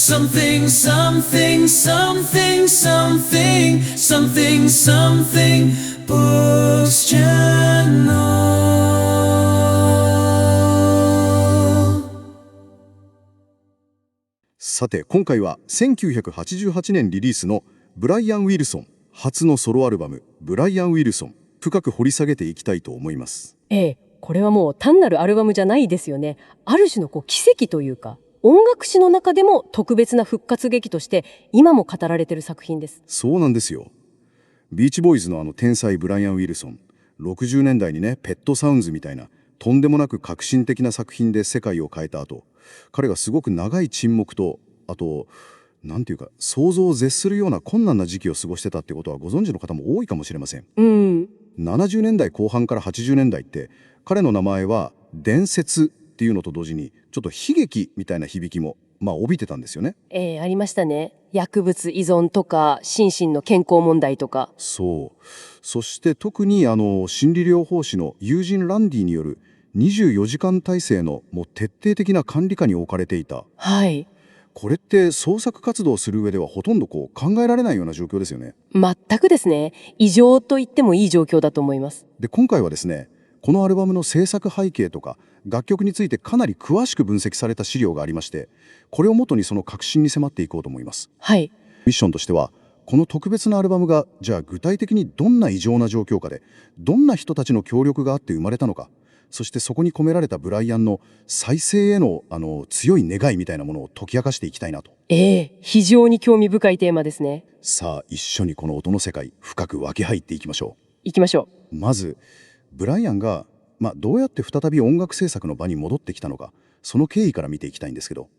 Something, something, something, something, something, something, Books Channel。 さて今回は1988年リリースのブライアン・ウィルソン初のソロアルバム「ブライアン・ウィルソン」深く掘り下げていきたいと思います。これはもう単なるアルバムじゃないですよね。ある種の奇跡というか、音楽史の中でも特別な復活劇として今も語られている作品です。そうなんですよ。ビーチボーイズの天才ブライアン・ウィルソン、60年代にね、ペットサウンズみたいなとんでもなく革新的な作品で世界を変えた後、彼がすごく長い沈黙と、あとなんていうか想像を絶するような困難な時期を過ごしてたってことはご存知の方も多いかもしれません。70年代後半から80年代って彼の名前は伝説っていうのと同時にちょっと悲劇みたいな響きも帯びてたんですよね。ありましたね。薬物依存とか心身の健康問題とか。そう。そして特に心理療法士のユージン・ランディによる24時間体制のもう徹底的な管理下に置かれていた。はい。これって創作活動をする上ではほとんど考えられないような状況ですよね。全くですね。異常と言ってもいい状況だと思います。で今回はですね、このアルバムの制作背景とか楽曲についてかなり詳しく分析された資料がありまして、これをもとにその核心に迫っていこうと思います。はい。ミッションとしてはこの特別なアルバムがじゃあ具体的にどんな異常な状況下でどんな人たちの協力があって生まれたのか、そしてそこに込められたブライアンの再生への強い願いみたいなものを解き明かしていきたいなと。非常に興味深いテーマですね。さあ一緒にこの音の世界深く分け入っていきましょう。行きましょう。まずブライアンが、どうやって再び音楽制作の場に戻ってきたのか、その経緯から見ていきたいんですけど、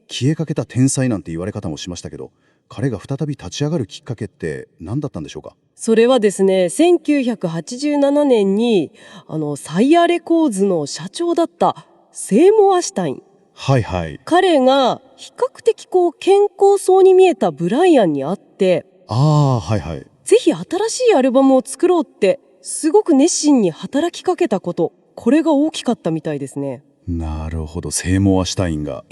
消えかけた天才なんて言われ方もしましたけど、彼が再び立ち上がるきっかけって何だったんでしょうか。それはですね、1987年にサイヤレコーズの社長だったセイモア・シュタイン。はいはい。彼が比較的健康そうに見えたブライアンに会って、はいはい。ぜひ新しいアルバムを作ろうってすごく熱心に働きかけたこと、これが大きかったみたいですね。なるほど、セイモア・シュタインが。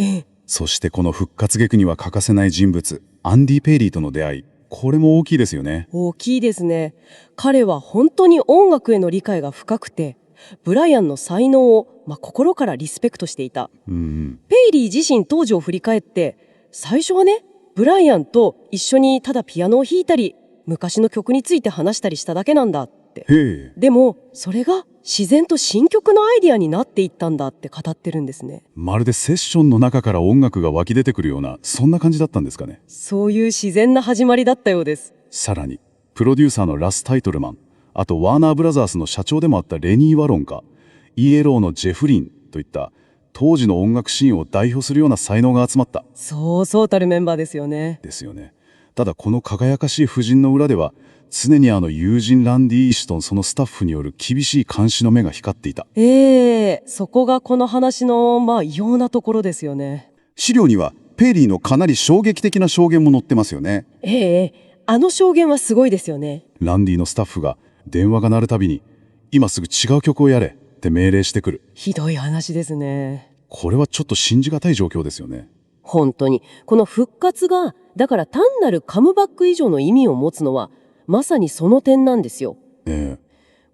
そしてこの復活劇には欠かせない人物、アンディ・ペイリーとの出会い、これも大きいですよね。大きいですね。彼は本当に音楽への理解が深くて、ブライアンの才能を、心からリスペクトしていた。ペイリー自身当時を振り返って、最初はね、ブライアンと一緒にただピアノを弾いたり、昔の曲について話したりしただけなんだって。でもそれが自然と新曲のアイディアになっていったんだって語ってるんですね。まるでセッションの中から音楽が湧き出てくるような、そんな感じだったんですかね。そういう自然な始まりだったようです。さらにプロデューサーのラス・タイトルマン、あとワーナーブラザースの社長でもあったレニー・ワロンか、イエローのジェフリンといった当時の音楽シーンを代表するような才能が集まった、そうそうたるメンバーですよね。ただこの輝かしい布陣の裏では常にユージン・ランディ医師とそのスタッフによる厳しい監視の目が光っていた。そこがこの話の異様なところですよね。資料にはペイリーのかなり衝撃的な証言も載ってますよね。あの証言はすごいですよね。ランディのスタッフが電話が鳴るたびに今すぐ違う曲をやれって命令してくる。ひどい話ですね。これはちょっと信じがたい状況ですよね。本当にこの復活がだから単なるカムバック以上の意味を持つのはまさにその点なんですよ。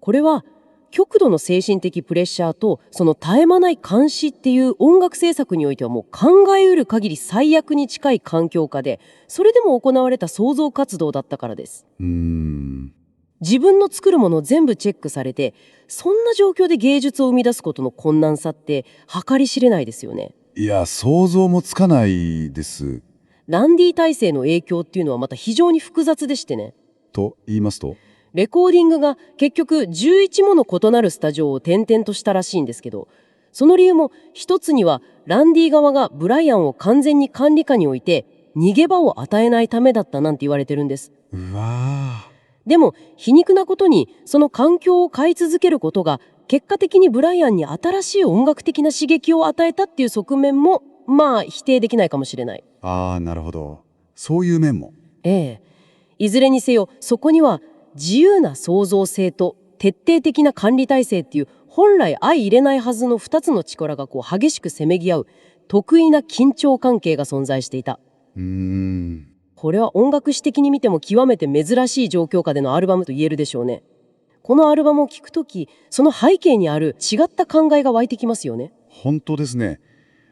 これは極度の精神的プレッシャーとその絶え間ない監視っていう音楽制作においてはもう考えうる限り最悪に近い環境下で、それでも行われた創造活動だったからです。自分の作るものを全部チェックされて、そんな状況で芸術を生み出すことの困難さって計り知れないですよね。いや、想像もつかないです。ランディ体制の影響っていうのはまた非常に複雑でしてね。と言いますと、レコーディングが結局11もの異なるスタジオを転々としたらしいんですけど、その理由も一つにはランディ側がブライアンを完全に管理下に置いて逃げ場を与えないためだったなんて言われてるんです。でも皮肉なことにその環境を変え続けることが結果的にブライアンに新しい音楽的な刺激を与えたっていう側面も否定できないかもしれない。なるほど、そういう面も。いずれにせよそこには自由な創造性と徹底的な管理体制っていう本来相入れないはずの2つの力が激しくせめぎ合う得意な緊張関係が存在していた。これは音楽史的に見ても極めて珍しい状況下でのアルバムと言えるでしょうね。このアルバムを聴くとき、その背景にある違った考えが湧いてきますよね。本当ですね。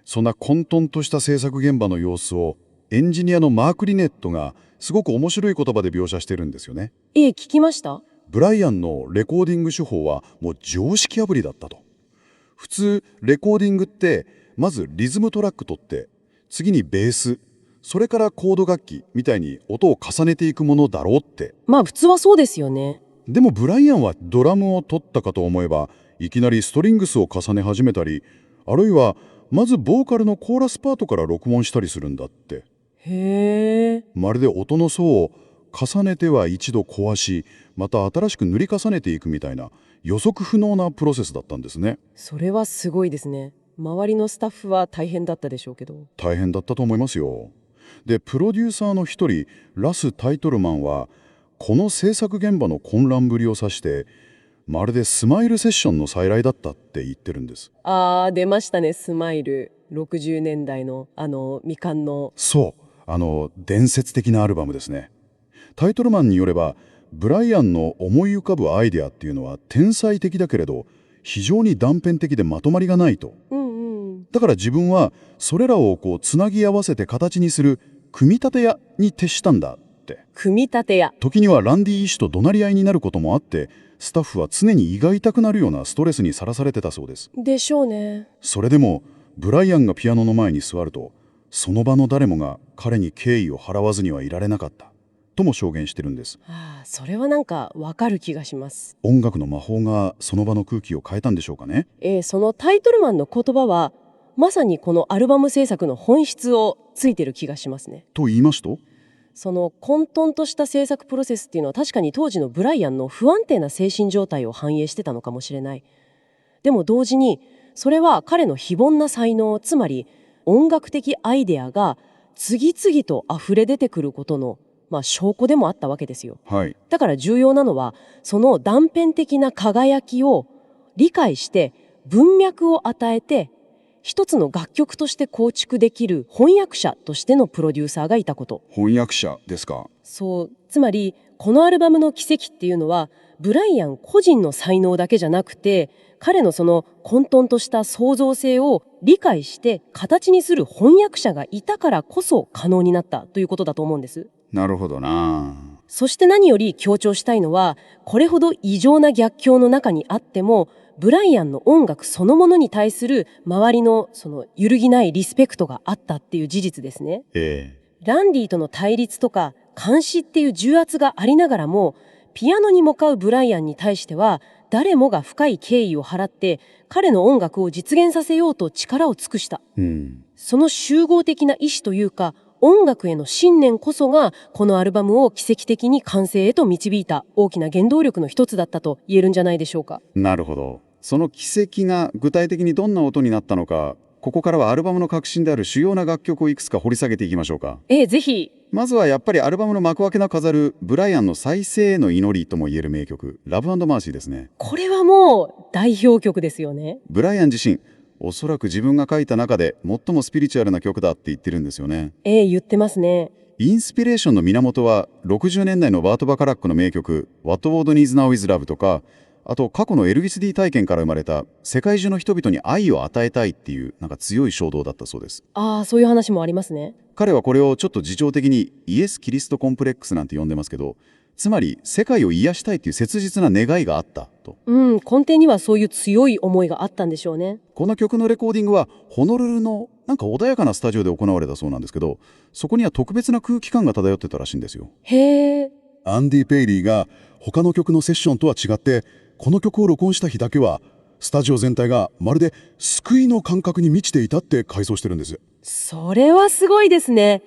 そんな混沌とした制作現場の様子をエンジニアのマーク・リネットがすごく面白い言葉で描写してるんですよね。聞きました？ブライアンのレコーディング手法はもう常識破りだったと。普通レコーディングってまずリズムトラック取って、次にベース、それからコード楽器みたいに音を重ねていくものだろうって。まあ普通はそうですよね。でもブライアンはドラムを取ったかと思えば、いきなりストリングスを重ね始めたり、あるいはまずボーカルのコーラスパートから録音したりするんだって。へえ。まるで音の層を重ねては一度壊し、また新しく塗り重ねていくみたいな予測不能なプロセスだったんですね。それはすごいですね。周りのスタッフは大変だったでしょうけど。大変だったと思いますよ。で、プロデューサーの一人、ラス・タイトルマンはこの制作現場の混乱ぶりを指して、まるでスマイルセッションの再来だったって言ってるんです。出ましたね、スマイル。60年代の未完の。そう、伝説的なアルバムですね。タイトルマンによれば、ブライアンの思い浮かぶアイデアっていうのは天才的だけれど、非常に断片的でまとまりがないと。だから自分はそれらをつなぎ合わせて形にする組み立て屋に徹したんだって。組み立て屋。時にはランディ医師と怒鳴り合いになることもあって、スタッフは常に胃が痛くなるようなストレスにさらされてたそうです。でしょうね。それでもブライアンがピアノの前に座ると、その場の誰もが彼に敬意を払わずにはいられなかったとも証言してるんです。それはなんかわかる気がします。音楽の魔法がその場の空気を変えたんでしょうかね。そのタイトルマンの言葉はまさにこのアルバム制作の本質をついてる気がしますね。と言いますと？その混沌とした制作プロセスっていうのは確かに当時のブライアンの不安定な精神状態を反映してたのかもしれない。でも同時にそれは彼の非凡な才能、つまり音楽的アイデアが次々と溢れ出てくることの、証拠でもあったわけですよ。だから重要なのはその断片的な輝きを理解して文脈を与えて一つの楽曲として構築できる翻訳者としてのプロデューサーがいたこと。翻訳者ですか？そう、つまりこのアルバムの奇跡っていうのはブライアン個人の才能だけじゃなくて、彼のその混沌とした創造性を理解して形にする翻訳者がいたからこそ可能になったということだと思うんです。なるほどな。そして何より強調したいのは、これほど異常な逆境の中にあってもブライアンの音楽そのものに対する周りのその揺るぎないリスペクトがあったっていう事実ですね。ランディとの対立とか監視っていう重圧がありながらも、ピアノに向かうブライアンに対しては誰もが深い敬意を払って彼の音楽を実現させようと力を尽くした。その集合的な意志というか音楽への信念こそがこのアルバムを奇跡的に完成へと導いた大きな原動力の一つだったと言えるんじゃないでしょうか。なるほど。その奇跡が具体的にどんな音になったのか、ここからはアルバムの核心である主要な楽曲をいくつか掘り下げていきましょうか。ぜひ。まずはやっぱりアルバムの幕開けの飾るブライアンの再生への祈りともいえる名曲、ラブ&マーシーですね。これはもう代表曲ですよね。ブライアン自身、おそらく自分が書いた中で最もスピリチュアルな曲だって言ってるんですよね。言ってますね。インスピレーションの源は60年代のバート・バカラックの名曲 What World Needs Now Is Love とか、あと過去のエルヴィス・ディ体験から生まれた世界中の人々に愛を与えたいっていうなんか強い衝動だったそうです。そういう話もありますね。彼はこれをちょっと自重的にイエス・キリストコンプレックスなんて呼んでますけど、つまり世界を癒したいっていう切実な願いがあったと。根底にはそういう強い思いがあったんでしょうね。この曲のレコーディングはホノルルのなんか穏やかなスタジオで行われたそうなんですけど、そこには特別な空気感が漂ってたらしいんですよ。アンディ・ペイリーが他の曲のセッションとは違って、この曲を録音した日だけはスタジオ全体がまるで救いの感覚に満ちていたって回想してるんです。それはすごいですね。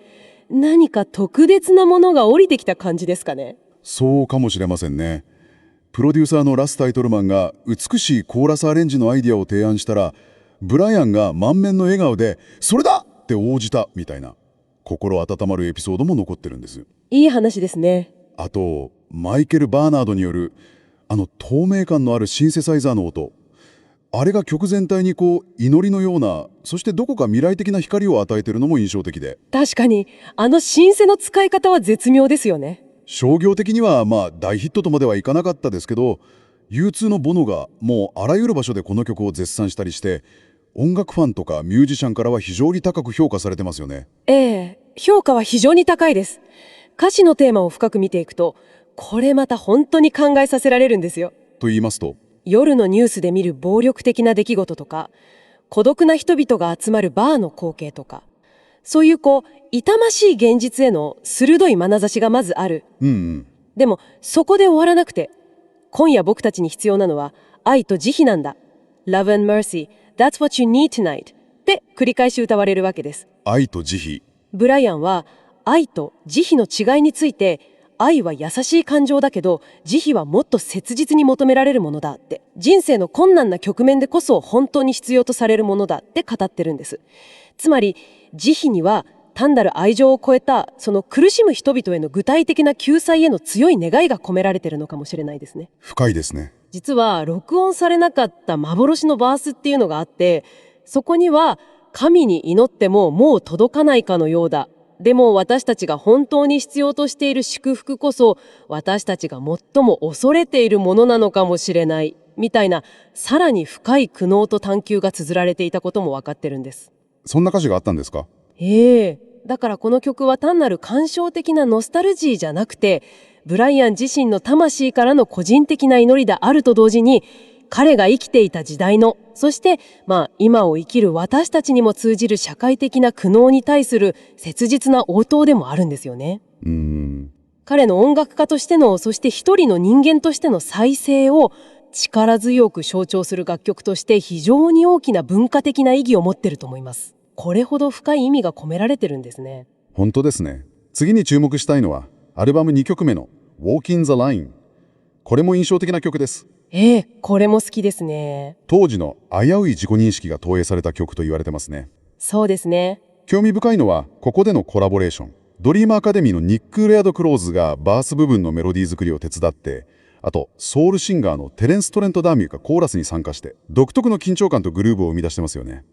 何か特別なものが降りてきた感じですかね。そうかもしれませんね。プロデューサーのラス・タイトルマンが美しいコーラスアレンジのアイデアを提案したら、ブライアンが満面の笑顔でそれだって応じたみたいな心温まるエピソードも残ってるんです。いい話ですね。あとマイケル・バーナードによる透明感のあるシンセサイザーの音、あれが曲全体にこう祈りのような、そしてどこか未来的な光を与えているのも印象的で、確かに、あのシンセの使い方は絶妙ですよね。商業的にはまあ大ヒットとまではいかなかったですけど、U2 のボノがもうあらゆる場所でこの曲を絶賛したりして、音楽ファンとかミュージシャンからは非常に高く評価されてますよね。ええ、評価は非常に高いです。歌詞のテーマを深く見ていくと、これまた本当に考えさせられるんですよ。と言いますと、夜のニュースで見る暴力的な出来事とか、孤独な人々が集まるバーの光景とか、そういう痛ましい現実への鋭い眼差しがまずある。でもそこで終わらなくて、今夜僕たちに必要なのは愛と慈悲なんだ。Love and mercy, that's what you need tonight って繰り返し歌われるわけです。愛と慈悲。ブライアンは愛と慈悲の違いについて、愛は優しい感情だけど慈悲はもっと切実に求められるものだって、人生の困難な局面でこそ本当に必要とされるものだって語ってるんです。つまり慈悲には単なる愛情を超えた、その苦しむ人々への具体的な救済への強い願いが込められてるのかもしれないですね。深いですね。実は録音されなかった幻のバースっていうのがあって、そこには神に祈ってももう届かないかのようだ、でも私たちが本当に必要としている祝福こそ私たちが最も恐れているものなのかもしれないみたいな、さらに深い苦悩と探求が綴られていたことも分かってるんです。そんな歌詞があったんですか？だからこの曲は単なる感傷的なノスタルジーじゃなくて、ブライアン自身の魂からの個人的な祈りであると同時に、彼が生きていた時代の、そして今を生きる私たちにも通じる社会的な苦悩に対する切実な応答でもあるんですよね。彼の音楽家としての、そして一人の人間としての再生を力強く象徴する楽曲として非常に大きな文化的な意義を持ってると思います。これほど深い意味が込められてるんですね。本当ですね。次に注目したいのはアルバム2曲目の Walking the Line。 これも印象的な曲です。これも好きですね。当時の危うい自己認識が投影された曲と言われてますね。そうですね。興味深いのはここでのコラボレーション。ドリームアカデミーのニック・レアド・クローズがバース部分のメロディー作りを手伝って、あとソウルシンガーのテレンス・トレント・ダーミューがコーラスに参加して独特の緊張感とグルーヴを生み出してますよね。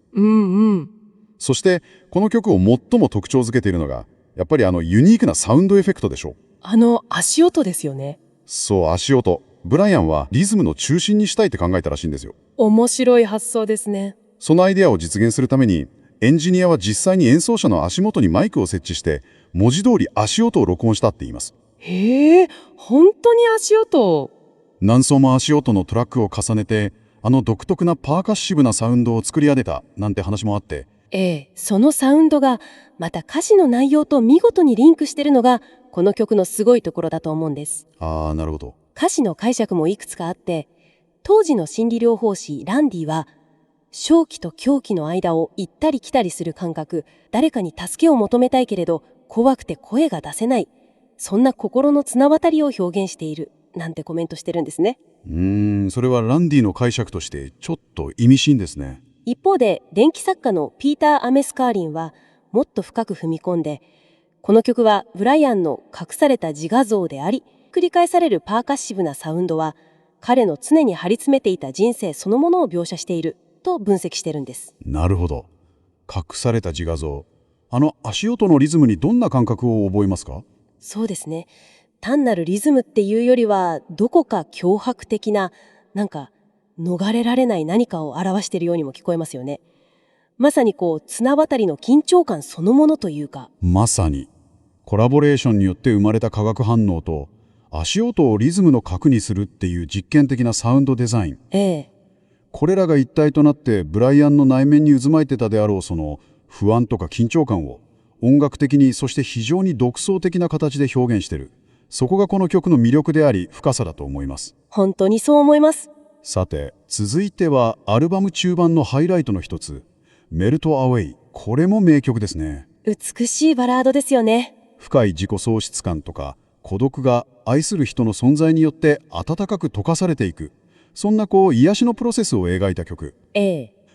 そしてこの曲を最も特徴づけているのがやっぱりユニークなサウンドエフェクトでしょ。足音ですよね。そう、足音。ブライアンはリズムの中心にしたいって考えたらしいんですよ。面白い発想ですね。そのアイデアを実現するためにエンジニアは実際に演奏者の足元にマイクを設置して文字通り足音を録音したって言います。本当に足音。何層も足音のトラックを重ねて独特なパーカッシブなサウンドを作り上げたなんて話もあって、そのサウンドがまた歌詞の内容と見事にリンクしてるのがこの曲のすごいところだと思うんです。なるほど。歌詞の解釈もいくつかあって、当時の心理療法士ランディは正気と狂気の間を行ったり来たりする感覚、誰かに助けを求めたいけれど怖くて声が出せない、そんな心の綱渡りを表現しているなんてコメントしてるんですね。それはランディの解釈としてちょっと意味深ですね。一方で電気作家のピーター・アメスカーリンはもっと深く踏み込んで、この曲はブライアンの隠された自画像であり、繰り返されるパーカッシブなサウンドは彼の常に張り詰めていた人生そのものを描写していると分析してるんです。なるほど。隠された自画像。足音のリズムにどんな感覚を覚えますか？そうですね。単なるリズムっていうよりはどこか脅迫的な、逃れられない何かを表しているようにも聞こえますよね。まさに綱渡りの緊張感そのものというか。まさにコラボレーションによって生まれた化学反応と足音をリズムの核にするっていう実験的なサウンドデザイン。これらが一体となってブライアンの内面に渦巻いてたであろうその不安とか緊張感を音楽的に、そして非常に独創的な形で表現している。そこがこの曲の魅力であり深さだと思います。本当にそう思います。さて続いてはアルバム中盤のハイライトの一つ、メルトアウェイ。これも名曲ですね。美しいバラードですよね。深い自己喪失感とか孤独が愛する人の存在によって温かく溶かされていく、そんな癒しのプロセスを描いた曲。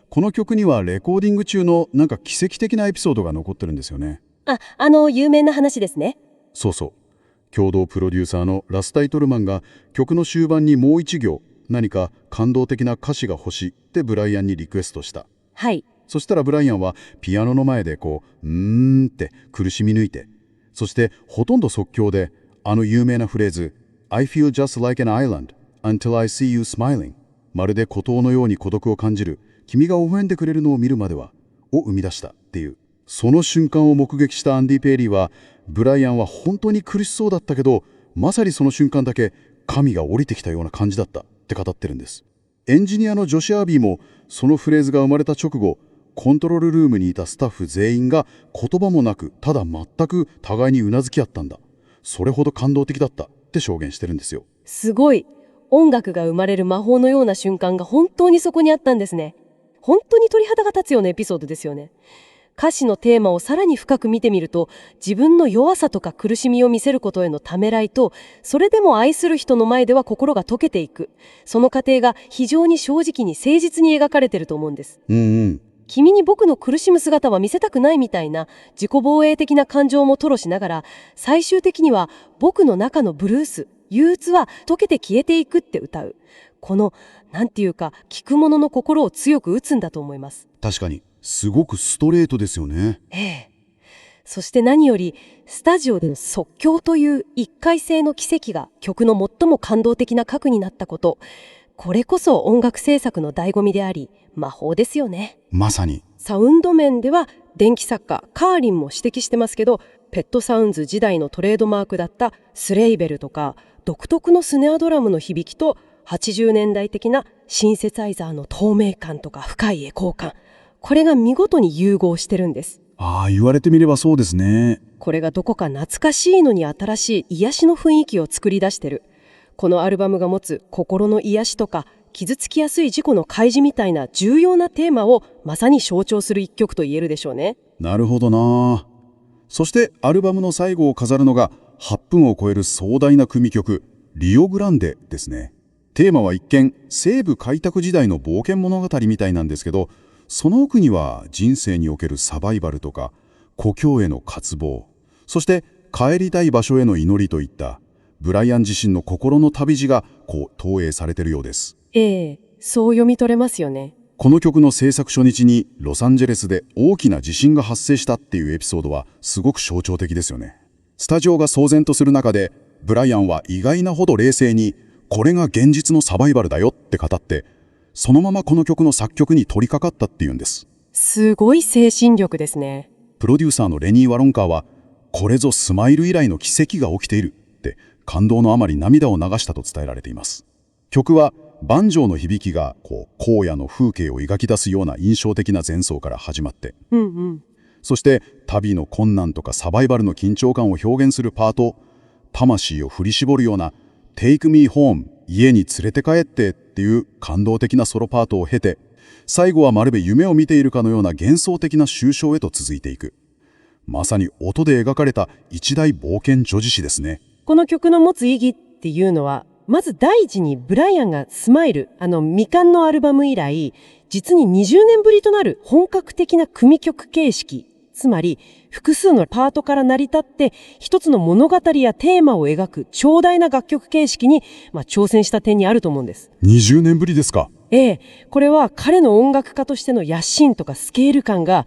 この曲にはレコーディング中の奇跡的なエピソードが残ってるんですよね。有名な話ですね。そうそう。共同プロデューサーのラス・タイトルマンが曲の終盤にもう一行、何か感動的な歌詞が欲しいってブライアンにリクエストした。はい。そしたらブライアンはピアノの前でって苦しみ抜いて、そしてほとんど即興であの有名なフレーズ I feel just like an island until I see you smiling、 まるで孤島のように孤独を感じる、君が微笑んでくれるのを見るまではを生み出したっていう。その瞬間を目撃したアンディ・ペイリーは、ブライアンは本当に苦しそうだったけど、まさにその瞬間だけ神が降りてきたような感じだったって語ってるんです。エンジニアのジョシュ・アービーもそのフレーズが生まれた直後、コントロールルームにいたスタッフ全員が言葉もなく、ただ全く互いにうなずき合ったんだ、それほど感動的だったって証言してるんですよ。すごい。音楽が生まれる魔法のような瞬間が本当にそこにあったんですね。本当に鳥肌が立つようなエピソードですよね。歌詞のテーマをさらに深く見てみると、自分の弱さとか苦しみを見せることへのためらいと、それでも愛する人の前では心が溶けていく、その過程が非常に正直に誠実に描かれてると思うんです。君に僕の苦しむ姿は見せたくないみたいな自己防衛的な感情も吐露しながら、最終的には僕の中のブルース、憂鬱は溶けて消えていくって歌う。このなんていうか、聞く者の心を強く打つんだと思います。確かにすごくストレートですよね。そして何よりスタジオでの即興という一回性の奇跡が曲の最も感動的な核になったこと、これこそ音楽制作の醍醐味であり魔法ですよね。まさに。サウンド面では電気作家カーリンも指摘してますけど、ペットサウンズ時代のトレードマークだったスレイベルとか独特のスネアドラムの響きと、80年代的なシンセサイザーの透明感とか深いエコー感、これが見事に融合してるんです。言われてみればそうですね。これがどこか懐かしいのに新しい癒しの雰囲気を作り出してる。このアルバムが持つ心の癒しとか傷つきやすい自己の開示みたいな重要なテーマをまさに象徴する一曲と言えるでしょうね。なるほどな。そしてアルバムの最後を飾るのが8分を超える壮大な組曲リオグランデですね。テーマは一見西部開拓時代の冒険物語みたいなんですけど、その奥には人生におけるサバイバルとか故郷への渇望、そして帰りたい場所への祈りといったブライアン自身の心の旅路が投影されているようです。そう読み取れますよね。この曲の制作初日にロサンゼルスで大きな地震が発生したっていうエピソードはすごく象徴的ですよね。スタジオが騒然とする中でブライアンは意外なほど冷静に、これが現実のサバイバルだよって語って、そのままこの曲の作曲に取り掛かったっていうんです。すごい精神力ですね。プロデューサーのレニー・ワロンカーは、これぞスマイル以来の奇跡が起きているって感動のあまり涙を流したと伝えられています。曲はバンジョーの響きが荒野の風景を描き出すような印象的な前奏から始まって、そして旅の困難とかサバイバルの緊張感を表現するパート、魂を振り絞るような Take me home 家に連れて帰ってっていう感動的なソロパートを経て、最後はまるで夢を見ているかのような幻想的な終章へと続いていく。まさに音で描かれた一大冒険叙事詩ですね。この曲の持つ意義っていうのは、まず第一にブライアンがスマイル、未完のアルバム以来、実に20年ぶりとなる本格的な組曲形式、つまり複数のパートから成り立って一つの物語やテーマを描く長大な楽曲形式に、挑戦した点にあると思うんです。20年ぶりですか。これは彼の音楽家としての野心とかスケール感が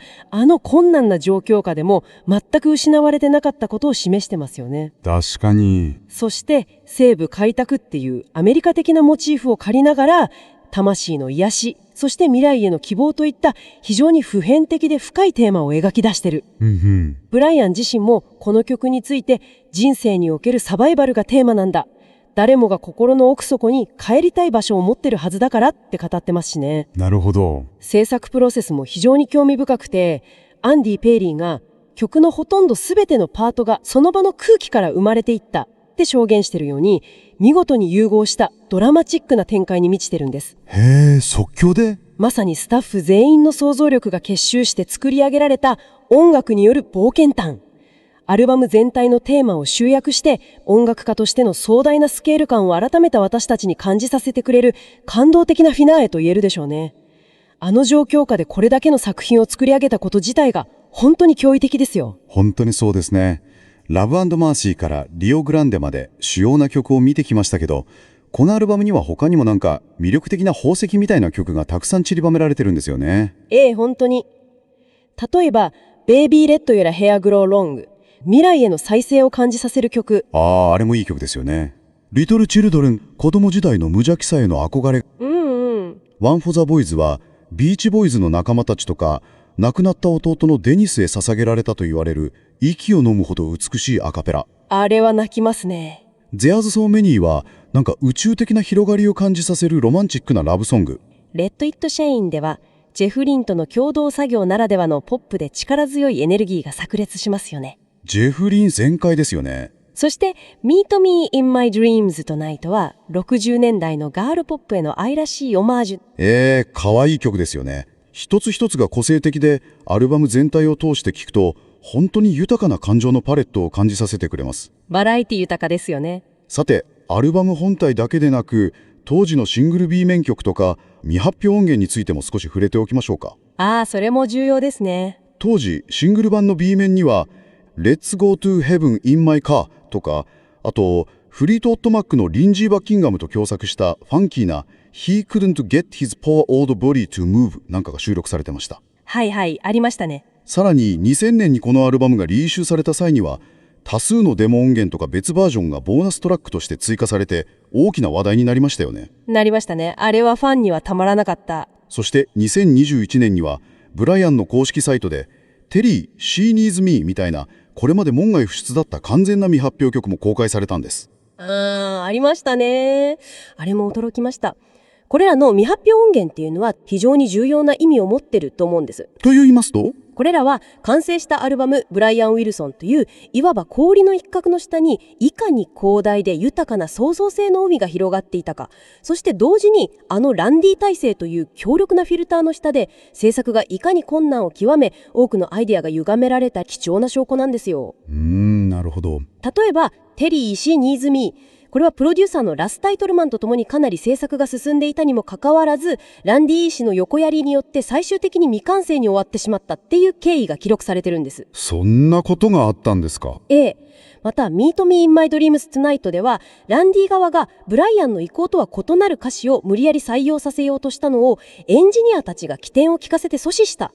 困難な状況下でも全く失われてなかったことを示してますよね。確かに。そして西部開拓っていうアメリカ的なモチーフを借りながら、魂の癒し、そして未来への希望といった非常に普遍的で深いテーマを描き出してる。ブライアン自身もこの曲について、人生におけるサバイバルがテーマなんだ、誰もが心の奥底に帰りたい場所を持ってるはずだからって語ってますしね。なるほど。制作プロセスも非常に興味深くて、アンディ・ペイリーが曲のほとんど全てのパートがその場の空気から生まれていったって証言してるように、見事に融合したドラマチックな展開に満ちてるんです。即興で？まさにスタッフ全員の想像力が結集して作り上げられた音楽による冒険譚。アルバム全体のテーマを集約して、音楽家としての壮大なスケール感を改めた私たちに感じさせてくれる感動的なフィナーレと言えるでしょうね。状況下でこれだけの作品を作り上げたこと自体が本当に驚異的ですよ。本当にそうですね。ラブ&マーシーからリオグランデまで主要な曲を見てきましたけど、このアルバムには他にもなんか魅力的な宝石みたいな曲がたくさん散りばめられてるんですよね。本当に。例えば、ベイビーレッドやらヘアグローロング、未来への再生を感じさせる曲。あれもいい曲ですよね。リトルチルドレン、子供時代の無邪気さへの憧れ。ワン・フォ・ザ・ボーイズは、ビーチボーイズの仲間たちとか、亡くなった弟のデニスへ捧げられたと言われる、息を飲むほど美しいアカペラ。あれは泣きますね。There's So Manyは、なんか宇宙的な広がりを感じさせるロマンチックなラブソング。レッド・イット・シャインでは、ジェフ・リンとの共同作業ならではのポップで力強いエネルギーが炸裂しますよね。ジェフリン全開ですよね。そして Meet Me in My Dreams Tonight は60年代のガールポップへの愛らしいオマージュ。可愛い曲ですよね。一つ一つが個性的で、アルバム全体を通して聴くと本当に豊かな感情のパレットを感じさせてくれます。バラエティ豊かですよね。さて、アルバム本体だけでなく、当時のシングル B 面曲とか未発表音源についても少し触れておきましょうか。それも重要ですね。当時シングル版の B 面には Let's Go to Heaven in My Car とか、あとフリート・オット・マックのリンジー・バッキンガムと共作したファンキーな He couldn't get his poor old body to move なんかが収録されてました。ありましたね。さらに2000年にこのアルバムがリイシューされた際には、多数のデモ音源とか別バージョンがボーナストラックとして追加されて大きな話題になりましたよね。なりましたね。あれはファンにはたまらなかった。そして2021年にはブライアンの公式サイトでテリー、She Needs Me みたいな、これまで門外不出だった完全な未発表曲も公開されたんです。ありましたね。あれも驚きました。これらの未発表音源っていうのは非常に重要な意味を持ってると思うんです。と言いますと、これらは完成したアルバムブライアン・ウィルソンといういわば氷の一角の下にいかに広大で豊かな創造性の海が広がっていたか、そして同時にランディ体制という強力なフィルターの下で制作がいかに困難を極め多くのアイデアが歪められた貴重な証拠なんですよ。なるほど。例えばテリー・シー・ニーズ・ミー、これはプロデューサーのラス・タイトルマンとともにかなり制作が進んでいたにもかかわらず、ランディ氏の横やりによって最終的に未完成に終わってしまったっていう経緯が記録されてるんです。そんなことがあったんですか。また Meet Me in My Dreams Tonight ではランディ側がブライアンの意向とは異なる歌詞を無理やり採用させようとしたのをエンジニアたちが起点を聞かせて阻止した。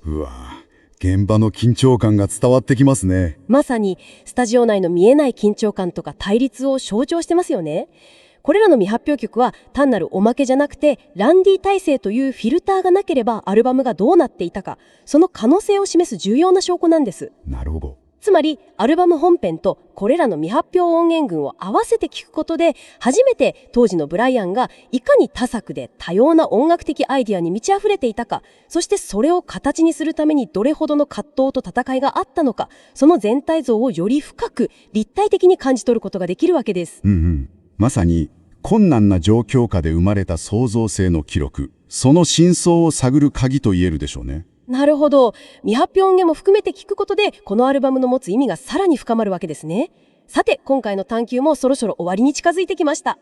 現場の緊張感が伝わってきますね。まさにスタジオ内の見えない緊張感とか対立を象徴してますよね。これらの未発表曲は単なるおまけじゃなくて、ランディ体制というフィルターがなければアルバムがどうなっていたか、その可能性を示す重要な証拠なんです。なるほど。つまりアルバム本編とこれらの未発表音源群を合わせて聞くことで、初めて当時のブライアンがいかに多作で多様な音楽的アイデアに満ち溢れていたか、そしてそれを形にするためにどれほどの葛藤と戦いがあったのか、その全体像をより深く立体的に感じ取ることができるわけです。まさに困難な状況下で生まれた創造性の記録、その真相を探る鍵と言えるでしょうね。なるほど。未発表音源も含めて聞くことで、このアルバムの持つ意味がさらに深まるわけですね。さて、今回の探求もそろそろ終わりに近づいてきました。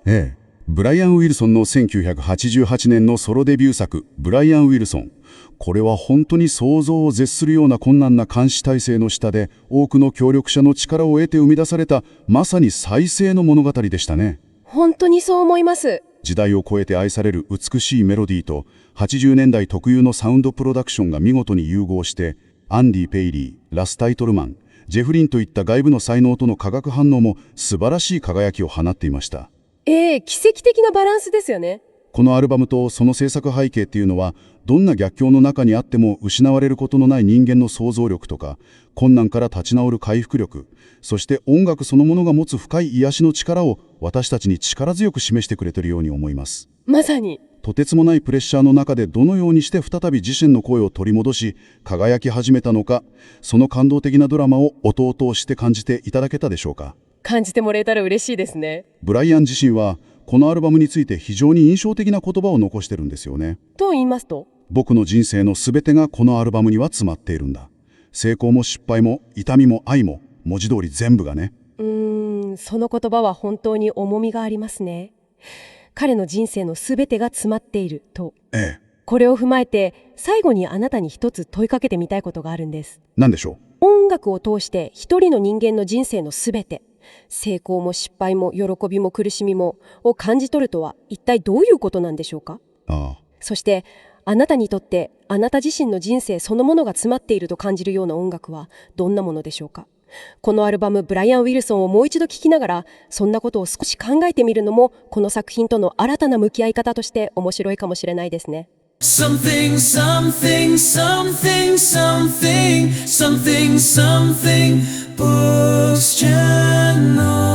ブライアン・ウィルソンの1988年のソロデビュー作、ブライアン・ウィルソン。これは本当に想像を絶するような困難な監視体制の下で、多くの協力者の力を得て生み出された、まさに再生の物語でしたね。本当にそう思います。時代を超えて愛される美しいメロディーと80年代特有のサウンドプロダクションが見事に融合して、アンディ・ペイリー、ラス・タイトルマン、ジェフリンといった外部の才能との化学反応も素晴らしい輝きを放っていました。奇跡的なバランスですよね。このアルバムとその制作背景っていうのは、どんな逆境の中にあっても失われることのない人間の想像力とか、困難から立ち直る回復力、そして音楽そのものが持つ深い癒しの力を私たちに力強く示してくれているように思います。まさに。とてつもないプレッシャーの中でどのようにして再び自身の声を取り戻し、輝き始めたのか、その感動的なドラマを音を通して感じていただけたでしょうか。感じてもらえたら嬉しいですね。ブライアン自身は、このアルバムについて非常に印象的な言葉を残してるんですよね。と言いますと？僕の人生のすべてがこのアルバムには詰まっているんだ。成功も失敗も痛みも愛も文字通り全部がね。その言葉は本当に重みがありますね。彼の人生のすべてが詰まっていると。これを踏まえて最後にあなたに一つ問いかけてみたいことがあるんです。何でしょう？音楽を通して一人の人間の人生のすべて、成功も失敗も喜びも苦しみもを感じ取るとは一体どういうことなんでしょうか。そしてあなたにとってあなた自身の人生そのものが詰まっていると感じるような音楽はどんなものでしょうか。このアルバムブライアン・ウィルソンをもう一度聴きながらそんなことを少し考えてみるのもこの作品との新たな向き合い方として面白いかもしれないですね。Something, something, something, something, something, something, Books Channel.